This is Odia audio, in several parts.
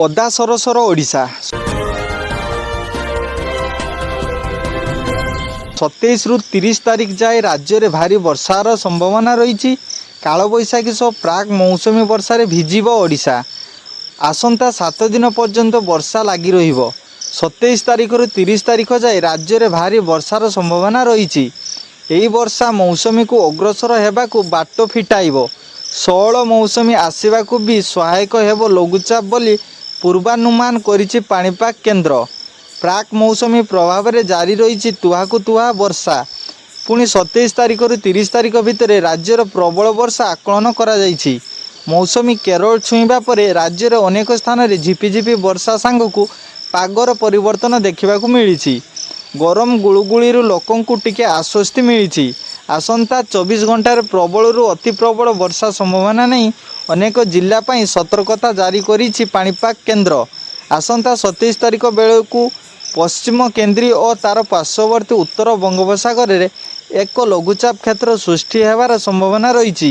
ଅଦା ସରସର ଓଡ଼ିଶା 27 ରୁ 30 ତାରିଖ ଯାଏ ରାଜ୍ୟରେ ଭାରି ବର୍ଷାର ସମ୍ଭାବନା ରହିଛି। କାଳବୈଶାଖୀ ସହ ପ୍ରାକ୍ ମୌସୁମୀ ବର୍ଷାରେ ଭିଜିବ ଓଡ଼ିଶା। ଆସନ୍ତା 7 ଦିନ ପର୍ଯ୍ୟନ୍ତ ବର୍ଷା ଲାଗି ରହିବ। 27 ତାରିଖରୁ 30 ତାରିଖ ଯାଏ ରାଜ୍ୟରେ ଭାରି ବର୍ଷାର ସମ୍ଭାବନା ରହିଛି। ଏହି ବର୍ଷା ମୌସୁମୀକୁ ଅଗ୍ରସର ହେବାକୁ ବାଟ ଫିଟାଇବ। ଷୋହଳ ମୌସୁମୀ ଆସିବାକୁ ବି ସହାୟକ ହେବ ଲଘୁଚାପ ବୋଲି ପୂର୍ବାନୁମାନ କରିଛି ପାଣିପାଗ କେନ୍ଦ୍ର। ପ୍ରାକ୍ ମୌସୁମୀ ପ୍ରଭାବରେ ଜାରି ରହିଛି ତୁହାକୁ ତୁହା ବର୍ଷା। ପୁଣି 27 ତାରିଖରୁ 30 ତାରିଖ ଭିତରେ ରାଜ୍ୟର ପ୍ରବଳ ବର୍ଷା ଆକଳନ କରାଯାଇଛି। ମୌସୁମୀ କେରଳ ଛୁଇଁବା ପରେ ରାଜ୍ୟର ଅନେକ ସ୍ଥାନରେ ଝିପିଝିପି ବର୍ଷା ସାଙ୍ଗକୁ ପାଗର ପରିବର୍ତ୍ତନ ଦେଖିବାକୁ ମିଳିଛି। ଗରମ ଗୁଳୁଗୁଳିରୁ ଲୋକଙ୍କୁ ଟିକେ ଆଶ୍ୱସ୍ତି ମିଳିଛି। ଆସନ୍ତା 24 ଘଣ୍ଟାରେ ପ୍ରବଳରୁ ଅତି ପ୍ରବଳ ବର୍ଷା ସମ୍ଭାବନା ନେଇ ଅନେକ ଜିଲ୍ଲା ପାଇଁ ସତର୍କତା ଜାରି କରିଛି ପାଣିପାଗ କେନ୍ଦ୍ର। ଆସନ୍ତା 27 ତାରିଖ ବେଳକୁ ପଶ୍ଚିମ କେନ୍ଦ୍ରୀୟ ଓ ତା'ର ପାର୍ଶ୍ୱବର୍ତ୍ତୀ ଉତ୍ତର ବଙ୍ଗୋପସାଗରରେ ଏକ ଲଘୁଚାପ କ୍ଷେତ୍ର ସୃଷ୍ଟି ହେବାର ସମ୍ଭାବନା ରହିଛି।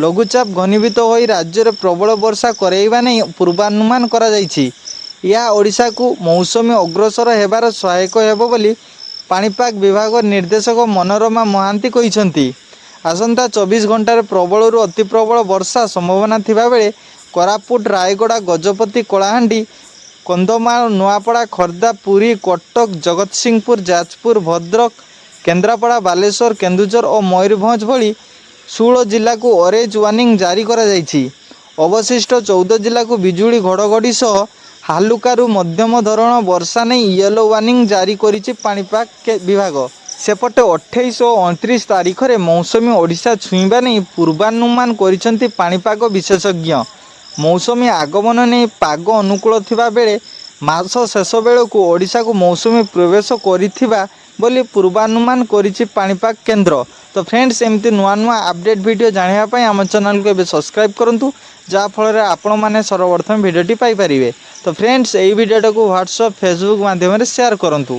ଲଘୁଚାପ ଘନୀଭୂତ ହୋଇ ରାଜ୍ୟରେ ପ୍ରବଳ ବର୍ଷା କରାଇବା ନେଇ ପୂର୍ବାନୁମାନ କରାଯାଇଛି। ଏହା ଓଡ଼ିଶାକୁ ମୌସୁମୀ ଅଗ୍ରସର ହେବାର ସହାୟକ ହେବ ବୋଲି ପାଣିପାଗ ବିଭାଗ ନିର୍ଦ୍ଦେଶକ ମନୋରମା ମହାନ୍ତି କହିଛନ୍ତି। ଆସନ୍ତା 24 ଘଣ୍ଟାରେ ପ୍ରବଳରୁ ଅତି ପ୍ରବଳ ବର୍ଷା ସମ୍ଭାବନା ଥିବାବେଳେ କୋରାପୁଟ, ରାୟଗଡ଼ା, ଗଜପତି, କଳାହାଣ୍ଡି, କନ୍ଧମାଳ, ନୂଆପଡ଼ା, ଖୋର୍ଦ୍ଧା, ପୁରୀ, କଟକ, ଜଗତସିଂହପୁର, ଯାଜପୁର, ଭଦ୍ରକ, କେନ୍ଦ୍ରାପଡ଼ା, ବାଲେଶ୍ୱର, କେନ୍ଦୁଝର ଓ ମୟୂରଭଞ୍ଜ ଭଳି 16 ଜିଲ୍ଲାକୁ ଅରେଞ୍ଜ ୱାର୍ଣ୍ଣିଂ ଜାରି କରାଯାଇଛି। ଅବଶିଷ୍ଟ 14 ଜିଲ୍ଲାକୁ ବିଜୁଳି ଘଡ଼ଘଡ଼ି ସହ ହାଲୁକାରୁ ମଧ୍ୟମ ଧରଣ ବର୍ଷା ନେଇ ୟେଲୋ ୱାର୍ଣ୍ଣିଂ ଜାରି କରିଛି ପାଣିପାଗ ବିଭାଗ। ସେପଟେ 28 ଓ 29 ତାରିଖରେ ମୌସୁମୀ ଓଡ଼ିଶା ଛୁଇଁବା ନେଇ ପୂର୍ବାନୁମାନ କରିଛନ୍ତି ପାଣିପାଗ ବିଶେଷଜ୍ଞ। ମୌସୁମୀ ଆଗମନ ନେଇ ପାଗ ଅନୁକୂଳ ଥିବା ବେଳେ ମାସ ଶେଷ ବେଳକୁ ଓଡ଼ିଶାକୁ ମୌସୁମୀ ପ୍ରବେଶ କରିଥିବା ବୋଲି ପୂର୍ବାନୁମାନ କରିଛି ପାଣିପାଗ କେନ୍ଦ୍ର। ତ ଫ୍ରେଣ୍ଡସ୍, ଏମିତି ନୂଆ ନୂଆ ଆପଡ଼େଟ୍ ଭିଡ଼ିଓ ଜାଣିବା ପାଇଁ ଆମ ଚ୍ୟାନେଲକୁ ଏବେ ସବସ୍କ୍ରାଇବ୍ କରନ୍ତୁ, ଯାହାଫଳରେ ଆପଣମାନେ ସର୍ବପ୍ରଥମେ ଭିଡ଼ିଓଟି ପାଇପାରିବେ। ତ ଫ୍ରେଣ୍ଡସ୍, ଏହି ଭିଡ଼ିଓଟାକୁ ହ୍ୱାଟ୍ସଆପ୍, ଫେସବୁକ୍ ମାଧ୍ୟମରେ ସେୟାର କରନ୍ତୁ।